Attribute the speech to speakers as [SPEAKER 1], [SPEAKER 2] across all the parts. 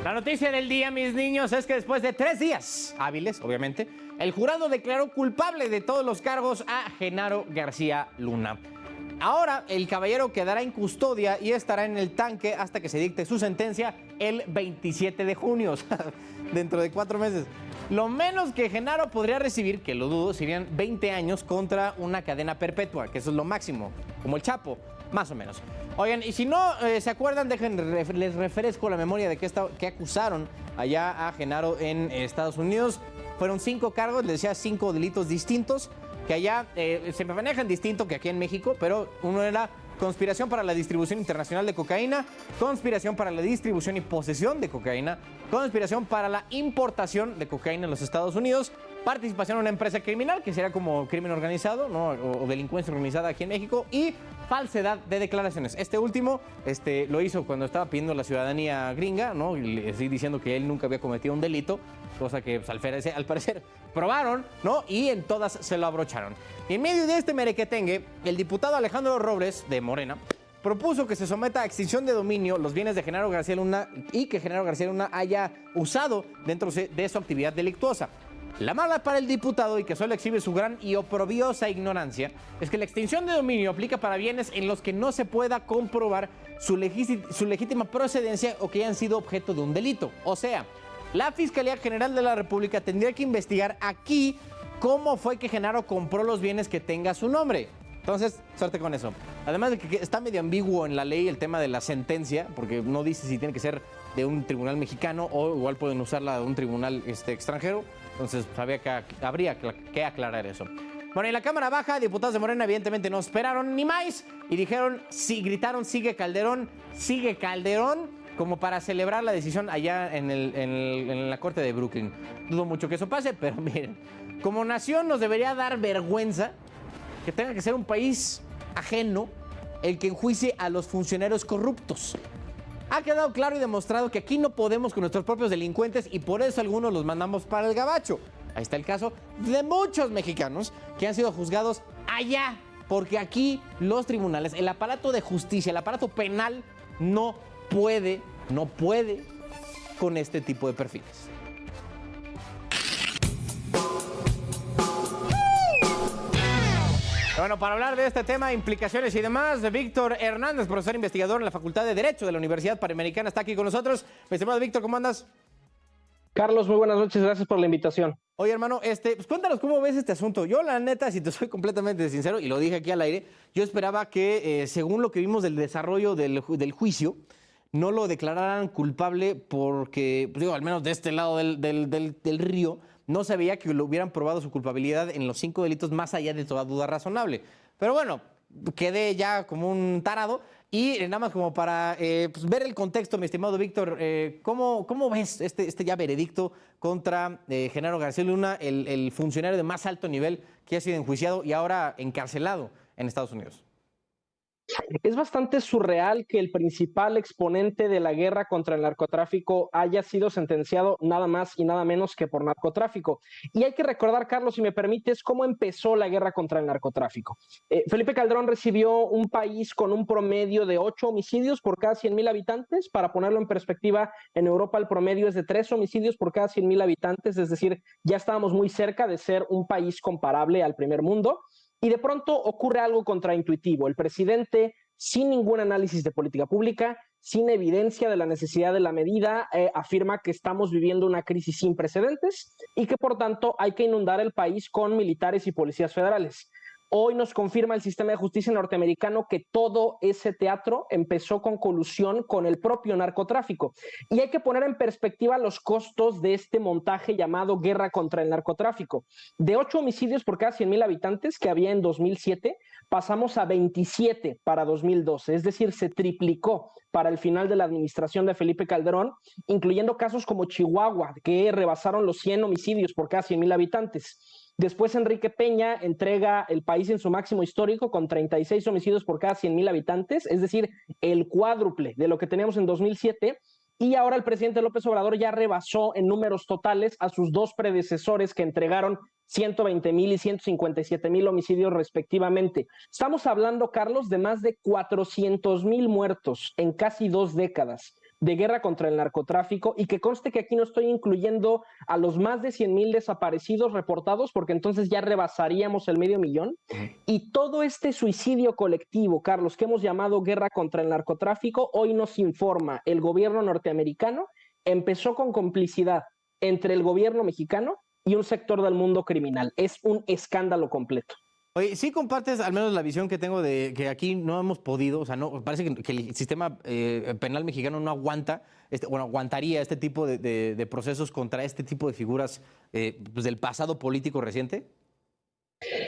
[SPEAKER 1] La noticia del día, mis niños, es que después de 3 días hábiles, obviamente, el jurado declaró culpable de todos los cargos a Genaro García Luna. Ahora el caballero quedará en custodia y estará en el tanque hasta que se dicte su sentencia el 27 de junio, o sea, dentro de 4 meses. Lo menos que Genaro podría recibir, que lo dudo, serían 20 años contra una cadena perpetua, que eso es lo máximo, como el Chapo, más o menos. Oigan, y si no se acuerdan, les refresco la memoria de que acusaron allá a Genaro en Estados Unidos. Fueron 5 cargos, les decía 5 delitos distintos, que allá se manejan distinto que aquí en México, pero uno era conspiración para la distribución internacional de cocaína, conspiración para la distribución y posesión de cocaína, conspiración para la importación de cocaína en los Estados Unidos, participación en una empresa criminal, que sería como crimen organizado, ¿no? o delincuencia organizada aquí en México, y falsedad de declaraciones. Este último lo hizo cuando estaba pidiendo la ciudadanía gringa, ¿no? Y así diciendo que él nunca había cometido un delito, cosa que pues, al parecer probaron, ¿no? Y en todas se lo abrocharon. Y en medio de este merequetengue, el diputado Alejandro Robles, de Morena, propuso que se someta a extinción de dominio los bienes de Genaro García Luna y que Genaro García Luna haya usado dentro de su actividad delictuosa. La mala para el diputado, y que solo exhibe su gran y oprobiosa ignorancia, es que la extinción de dominio aplica para bienes en los que no se pueda comprobar su legítima procedencia o que hayan sido objeto de un delito. O sea, la Fiscalía General de la República tendría que investigar aquí cómo fue que Genaro compró los bienes que tenga su nombre. Entonces, suerte con eso. Además de que está medio ambiguo en la ley el tema de la sentencia, porque no dice si tiene que ser de un tribunal mexicano o igual pueden usarla de un tribunal extranjero. Entonces, habría que aclarar eso. Bueno, en la Cámara Baja, diputados de Morena evidentemente no esperaron ni más y dijeron, sí, gritaron, sigue Calderón, como para celebrar la decisión allá en la Corte de Brooklyn. Dudo mucho que eso pase, pero miren, como nación nos debería dar vergüenza que tenga que ser un país ajeno el que enjuicie a los funcionarios corruptos. Ha quedado claro y demostrado que aquí no podemos con nuestros propios delincuentes y por eso algunos los mandamos para el gabacho. Ahí está el caso de muchos mexicanos que han sido juzgados allá, porque aquí los tribunales, el aparato de justicia, el aparato penal no puede con este tipo de perfiles. Bueno, para hablar de este tema, implicaciones y demás, Víctor Hernández, profesor investigador en la Facultad de Derecho de la Universidad Panamericana, está aquí con nosotros. Mi estimado Víctor, ¿cómo andas?
[SPEAKER 2] Carlos, muy buenas noches, gracias por la invitación.
[SPEAKER 1] Oye, hermano, pues cuéntanos cómo ves este asunto. Yo, la neta, si te soy completamente sincero, y lo dije aquí al aire, yo esperaba que, según lo que vimos del desarrollo del juicio, no lo declararan culpable porque, pues digo, al menos de este lado del río, no se veía que lo hubieran probado su culpabilidad en los 5 delitos más allá de toda duda razonable. Pero bueno, quedé ya como un tarado y nada más como para pues ver el contexto, mi estimado Víctor, ¿cómo ves este ya veredicto contra Genaro García Luna, el funcionario de más alto nivel que ha sido enjuiciado y ahora encarcelado en Estados Unidos?
[SPEAKER 2] Es bastante surreal que el principal exponente de la guerra contra el narcotráfico haya sido sentenciado nada más y nada menos que por narcotráfico. Y hay que recordar, Carlos, si me permites, cómo empezó la guerra contra el narcotráfico. Felipe Calderón recibió un país con un promedio de 8 homicidios por cada 100,000 habitantes. Para ponerlo en perspectiva, en Europa el promedio es de 3 homicidios por cada 100,000 habitantes, es decir, ya estábamos muy cerca de ser un país comparable al primer mundo. Y de pronto ocurre algo contraintuitivo. El presidente, sin ningún análisis de política pública, sin evidencia de la necesidad de la medida, afirma que estamos viviendo una crisis sin precedentes y que por tanto hay que inundar el país con militares y policías federales. Hoy nos confirma el sistema de justicia norteamericano que todo ese teatro empezó con colusión con el propio narcotráfico. Y hay que poner en perspectiva los costos de este montaje llamado guerra contra el narcotráfico. De 8 homicidios por cada 100,000 habitantes que había en 2007, pasamos a 27 para 2012. Es decir, se triplicó para el final de la administración de Felipe Calderón, incluyendo casos como Chihuahua, que rebasaron los 100 homicidios por cada 100,000 habitantes. Después Enrique Peña entrega el país en su máximo histórico con 36 homicidios por cada 100,000 habitantes, es decir, el cuádruple de lo que teníamos en 2007. Y ahora el presidente López Obrador ya rebasó en números totales a sus 2 predecesores que entregaron 120,000 y 157,000 homicidios respectivamente. Estamos hablando, Carlos, de más de 400,000 muertos en casi 2 décadas, de guerra contra el narcotráfico, y que conste que aquí no estoy incluyendo a los más de 100,000 desaparecidos reportados, porque entonces ya rebasaríamos el 500,000, y todo este suicidio colectivo, Carlos, que hemos llamado guerra contra el narcotráfico, hoy nos informa el gobierno norteamericano, empezó con complicidad entre el gobierno mexicano y un sector del mundo criminal. Es un escándalo completo.
[SPEAKER 1] Oye, sí compartes al menos la visión que tengo de que aquí no hemos podido, o sea, no, parece que el sistema penal mexicano no aguanta, aguantaría este tipo de procesos contra este tipo de figuras pues del pasado político reciente.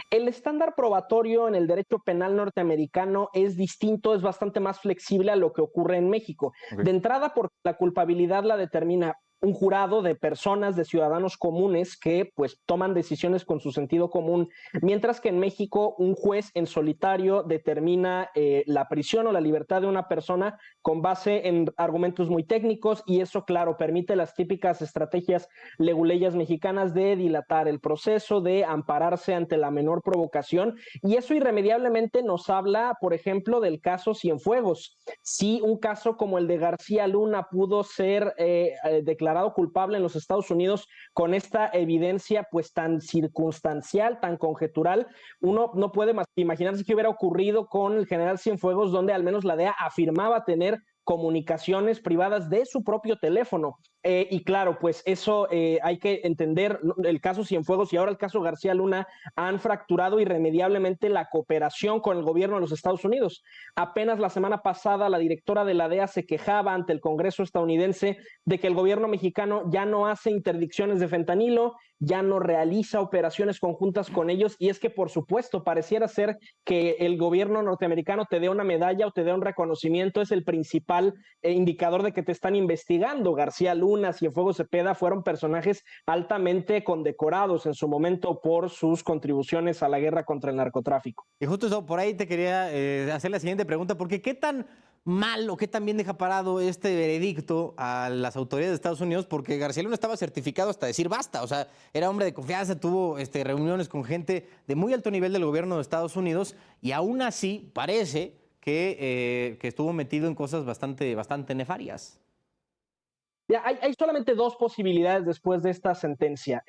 [SPEAKER 2] El estándar probatorio en el derecho penal norteamericano es distinto, es bastante más flexible a lo que ocurre en México. Okay. De entrada, porque la culpabilidad la determina un jurado de personas, de ciudadanos comunes que pues toman decisiones con su sentido común, mientras que en México un juez en solitario determina la prisión o la libertad de una persona con base en argumentos muy técnicos, y eso, claro, permite las típicas estrategias leguleyas mexicanas de dilatar el proceso, de ampararse ante la menor provocación, y eso irremediablemente nos habla, por ejemplo, del caso Cienfuegos. Si un caso como el de García Luna pudo ser declarado culpable en los Estados Unidos con esta evidencia pues tan circunstancial, tan conjetural, uno no puede más imaginarse qué hubiera ocurrido con el general Cienfuegos, donde al menos la DEA afirmaba tener comunicaciones privadas de su propio teléfono. Y claro, pues eso hay que entender, el caso Cienfuegos y ahora el caso García Luna han fracturado irremediablemente la cooperación con el gobierno de los Estados Unidos. Apenas la semana pasada la directora de la DEA se quejaba ante el Congreso estadounidense de que el gobierno mexicano ya no hace interdicciones de fentanilo, ya no realiza operaciones conjuntas con ellos, y es que por supuesto pareciera ser que el gobierno norteamericano te dé una medalla o te dé un reconocimiento, es el principal indicador de que te están investigando. García Luna, Cienfuegos Cepeda fueron personajes altamente condecorados en su momento por sus contribuciones a la guerra contra el narcotráfico.
[SPEAKER 1] Y justo eso, por ahí te quería hacer la siguiente pregunta, porque ¿qué tan mal o qué tan bien deja parado este veredicto a las autoridades de Estados Unidos? Porque García Luna estaba certificado hasta decir basta, o sea, era hombre de confianza, tuvo reuniones con gente de muy alto nivel del gobierno de Estados Unidos, y aún así parece que estuvo metido en cosas bastante nefarias.
[SPEAKER 2] Ya, hay solamente dos posibilidades después de esta sentencia.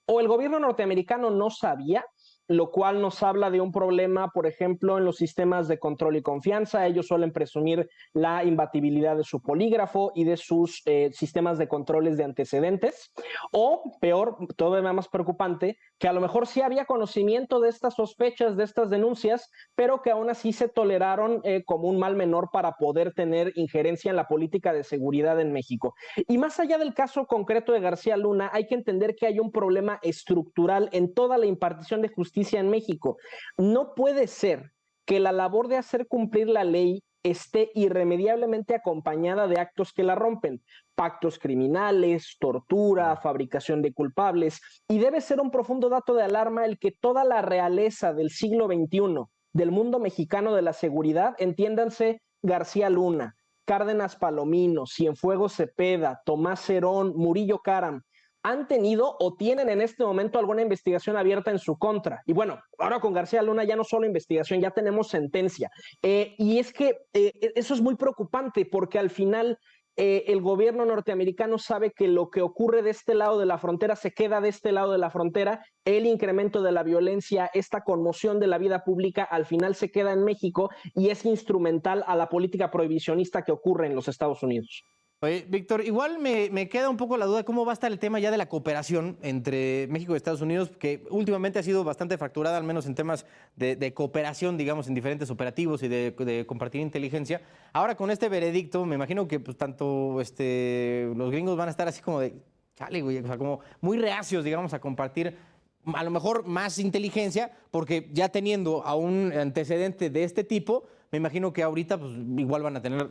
[SPEAKER 2] O el gobierno norteamericano no sabía, lo cual nos habla de un problema, por ejemplo, en los sistemas de control y confianza. Ellos suelen presumir la imbatibilidad de su polígrafo y de sus sistemas de controles de antecedentes. O, peor, todavía más preocupante, que a lo mejor sí había conocimiento de estas sospechas, de estas denuncias, pero que aún así se toleraron como un mal menor para poder tener injerencia en la política de seguridad en México. Y más allá del caso concreto de García Luna, hay que entender que hay un problema estructural en toda la impartición de justicia en México. No puede ser que la labor de hacer cumplir la ley esté irremediablemente acompañada de actos que la rompen, pactos criminales, tortura, fabricación de culpables, y debe ser un profundo dato de alarma el que toda la realeza del siglo XXI, del mundo mexicano de la seguridad, entiéndanse García Luna, Cárdenas Palomino, Cienfuegos Cepeda, Tomás Herón, Murillo Karam, han tenido o tienen en este momento alguna investigación abierta en su contra. Y bueno, ahora con García Luna ya no solo investigación, ya tenemos sentencia. Y es que eso es muy preocupante, porque al final el gobierno norteamericano sabe que lo que ocurre de este lado de la frontera se queda de este lado de la frontera. El incremento de la violencia, esta conmoción de la vida pública, al final se queda en México y es instrumental a la política prohibicionista que ocurre en los Estados Unidos.
[SPEAKER 1] Oye, Víctor, igual me queda un poco la duda de cómo va a estar el tema ya de la cooperación entre México y Estados Unidos, que últimamente ha sido bastante fracturada, al menos en temas de cooperación, digamos, en diferentes operativos y de compartir inteligencia. Ahora con este veredicto, me imagino que pues, tanto los gringos van a estar así como de, chale, güey, o sea, como muy reacios, digamos, a compartir a lo mejor más inteligencia, porque ya teniendo a un antecedente de este tipo, me imagino que ahorita pues, igual van a tener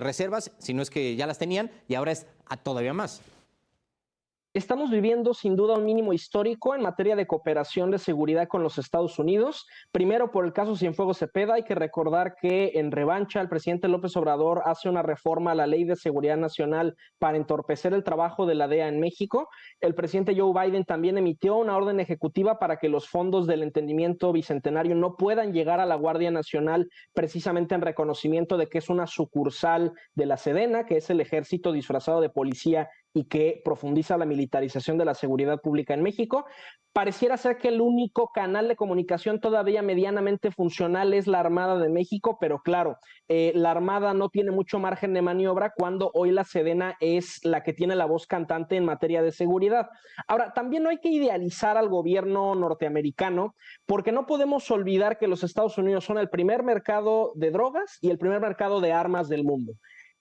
[SPEAKER 1] reservas, si no es que ya las tenían, y ahora es a todavía más.
[SPEAKER 2] Estamos viviendo sin duda un mínimo histórico en materia de cooperación de seguridad con los Estados Unidos. Primero, por el caso Cienfuegos Cepeda, hay que recordar que en revancha el presidente López Obrador hace una reforma a la Ley de Seguridad Nacional para entorpecer el trabajo de la DEA en México. El presidente Joe Biden también emitió una orden ejecutiva para que los fondos del entendimiento bicentenario no puedan llegar a la Guardia Nacional, precisamente en reconocimiento de que es una sucursal de la Sedena, que es el ejército disfrazado de policía y que profundiza la militarización de la seguridad pública en México. Pareciera ser que el único canal de comunicación todavía medianamente funcional es la Armada de México, pero claro, la Armada no tiene mucho margen de maniobra cuando hoy la Sedena es la que tiene la voz cantante en materia de seguridad. Ahora, también no hay que idealizar al gobierno norteamericano, porque no podemos olvidar que los Estados Unidos son el primer mercado de drogas y el primer mercado de armas del mundo.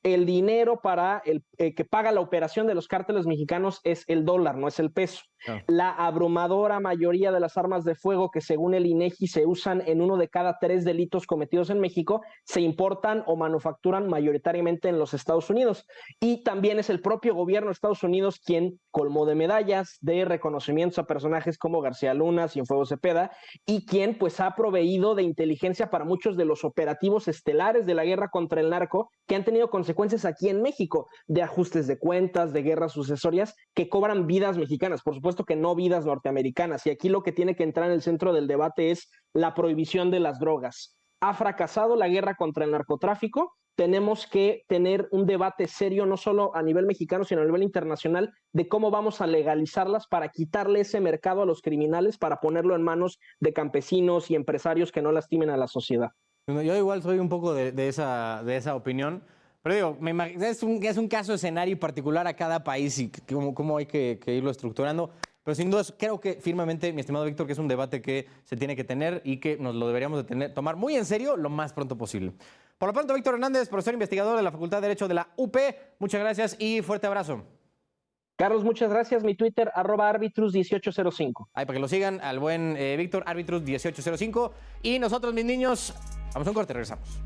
[SPEAKER 2] El dinero para que paga la operación de los cárteles mexicanos es el dólar, no es el peso. Oh. La abrumadora mayoría de las armas de fuego que según el INEGI se usan en 1 de cada 3 delitos cometidos en México se importan o manufacturan mayoritariamente en los Estados Unidos. Y también es el propio gobierno de Estados Unidos quien colmó de medallas, de reconocimientos a personajes como García Luna, Cienfuegos Cepeda, y quien pues ha proveído de inteligencia para muchos de los operativos estelares de la guerra contra el narco que han tenido consecuencias aquí en México, de ajustes de cuentas, de guerras sucesorias que cobran vidas mexicanas, por supuesto que no vidas norteamericanas. Y aquí lo que tiene que entrar en el centro del debate es la prohibición de las drogas. Ha fracasado la guerra contra el narcotráfico. Tenemos que tener un debate serio, no solo a nivel mexicano, sino a nivel internacional, de cómo vamos a legalizarlas para quitarle ese mercado a los criminales, para ponerlo en manos de campesinos y empresarios que no lastimen a la sociedad.
[SPEAKER 1] Yo igual soy un poco de esa opinión, pero digo, es un caso escenario particular a cada país y cómo hay que irlo estructurando. Pero sin duda creo que firmemente, mi estimado Víctor, que es un debate que se tiene que tener y que nos lo deberíamos de tomar muy en serio lo más pronto posible. Por lo pronto, Víctor Hernández, profesor investigador de la Facultad de Derecho de la UP, muchas gracias y fuerte abrazo.
[SPEAKER 2] Carlos, muchas gracias. Mi Twitter, @arbitrus1805.
[SPEAKER 1] Ahí para que lo sigan al buen Víctor, Arbitrus1805. Y nosotros, mis niños, vamos a un corte, regresamos.